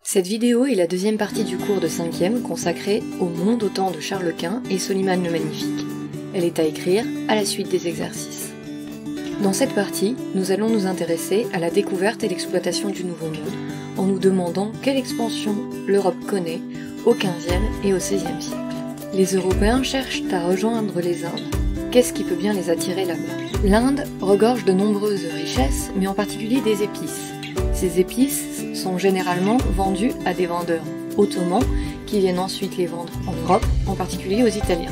Cette vidéo est la deuxième partie du cours de 5e consacré au monde au temps de Charles Quint et Soliman le Magnifique. Elle est à écrire à la suite des exercices. Dans cette partie, nous allons nous intéresser à la découverte et l'exploitation du Nouveau Monde, en nous demandant quelle expansion l'Europe connaît au XVe et au XVIe siècle. Les Européens cherchent à rejoindre les Indes. Qu'est-ce qui peut bien les attirer là-bas? L'Inde regorge de nombreuses richesses, mais en particulier des épices. Ces épices sont généralement vendues à des vendeurs ottomans qui viennent ensuite les vendre en Europe, en particulier aux Italiens.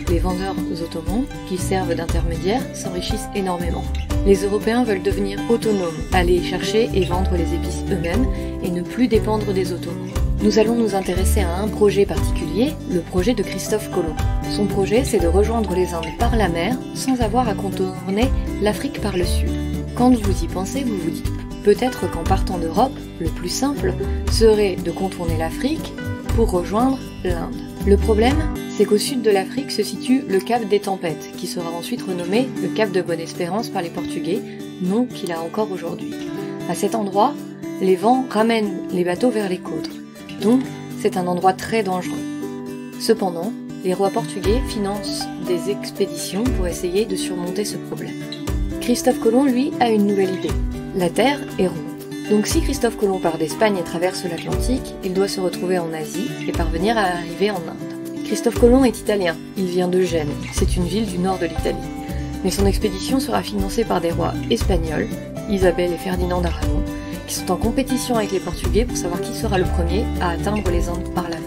Les vendeurs ottomans, qui servent d'intermédiaires, s'enrichissent énormément. Les Européens veulent devenir autonomes, aller chercher et vendre les épices eux-mêmes et ne plus dépendre des Ottomans. Nous allons nous intéresser à un projet particulier, le projet de Christophe Colomb. Son projet, c'est de rejoindre les Indes par la mer sans avoir à contourner l'Afrique par le sud. Quand vous y pensez, vous vous dites peut-être qu'en partant d'Europe, le plus simple serait de contourner l'Afrique pour rejoindre l'Inde. Le problème, c'est qu'au sud de l'Afrique se situe le cap des Tempêtes, qui sera ensuite renommé le cap de Bonne-Espérance par les Portugais, nom qu'il a encore aujourd'hui. À cet endroit, les vents ramènent les bateaux vers les côtes, donc c'est un endroit très dangereux. Cependant, les rois portugais financent des expéditions pour essayer de surmonter ce problème. Christophe Colomb, lui, a une nouvelle idée. La Terre est ronde. Donc si Christophe Colomb part d'Espagne et traverse l'Atlantique, il doit se retrouver en Asie et parvenir à arriver en Inde. Christophe Colomb est italien, il vient de Gênes, c'est une ville du nord de l'Italie. Mais son expédition sera financée par des rois espagnols, Isabelle et Ferdinand d'Aragon, qui sont en compétition avec les Portugais pour savoir qui sera le premier à atteindre les Indes par la mer.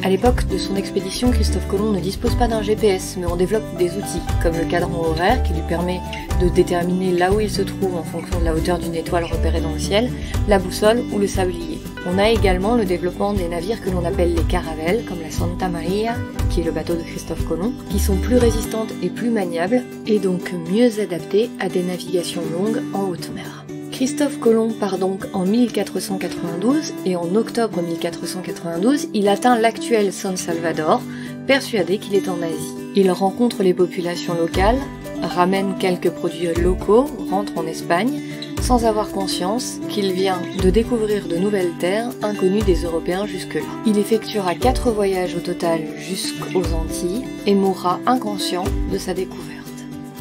À l'époque de son expédition, Christophe Colomb ne dispose pas d'un GPS, mais on développe des outils, comme le cadran horaire qui lui permet de déterminer là où il se trouve en fonction de la hauteur d'une étoile repérée dans le ciel, la boussole ou le sablier. On a également le développement des navires que l'on appelle les caravelles, comme la Santa Maria, qui est le bateau de Christophe Colomb, qui sont plus résistantes et plus maniables, et donc mieux adaptées à des navigations longues en haute mer. Christophe Colomb part donc en 1492 et en octobre 1492, il atteint l'actuel San Salvador, persuadé qu'il est en Asie. Il rencontre les populations locales, ramène quelques produits locaux, rentre en Espagne, sans avoir conscience qu'il vient de découvrir de nouvelles terres inconnues des Européens jusque-là. Il effectuera 4 voyages au total jusqu'aux Antilles et mourra inconscient de sa découverte.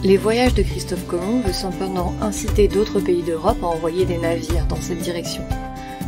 Les voyages de Christophe Colomb veulent cependant inciter d'autres pays d'Europe à envoyer des navires dans cette direction.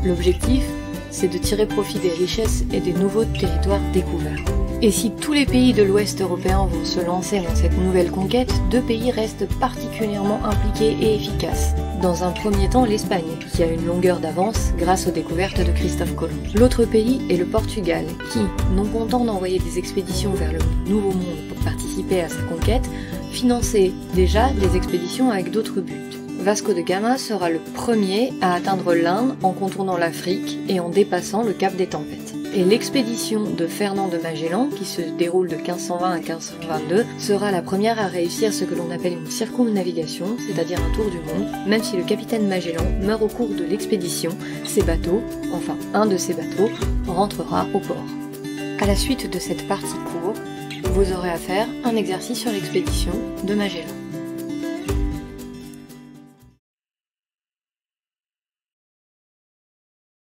L'objectif, c'est de tirer profit des richesses et des nouveaux territoires découverts. Et si tous les pays de l'Ouest européen vont se lancer dans cette nouvelle conquête, 2 pays restent particulièrement impliqués et efficaces. Dans un premier temps, l'Espagne, qui a une longueur d'avance grâce aux découvertes de Christophe Colomb. L'autre pays est le Portugal, qui, non content d'envoyer des expéditions vers le Nouveau Monde pour participer à sa conquête, finançait déjà des expéditions avec d'autres buts. Vasco de Gama sera le premier à atteindre l'Inde en contournant l'Afrique et en dépassant le cap des Tempêtes. Et l'expédition de Fernand de Magellan, qui se déroule de 1520 à 1522, sera la première à réussir ce que l'on appelle une circumnavigation, c'est-à-dire un tour du monde. Même si le capitaine Magellan meurt au cours de l'expédition, ses bateaux, enfin un de ses bateaux, rentrera au port. À la suite de cette partie courte, vous aurez à faire un exercice sur l'expédition de Magellan.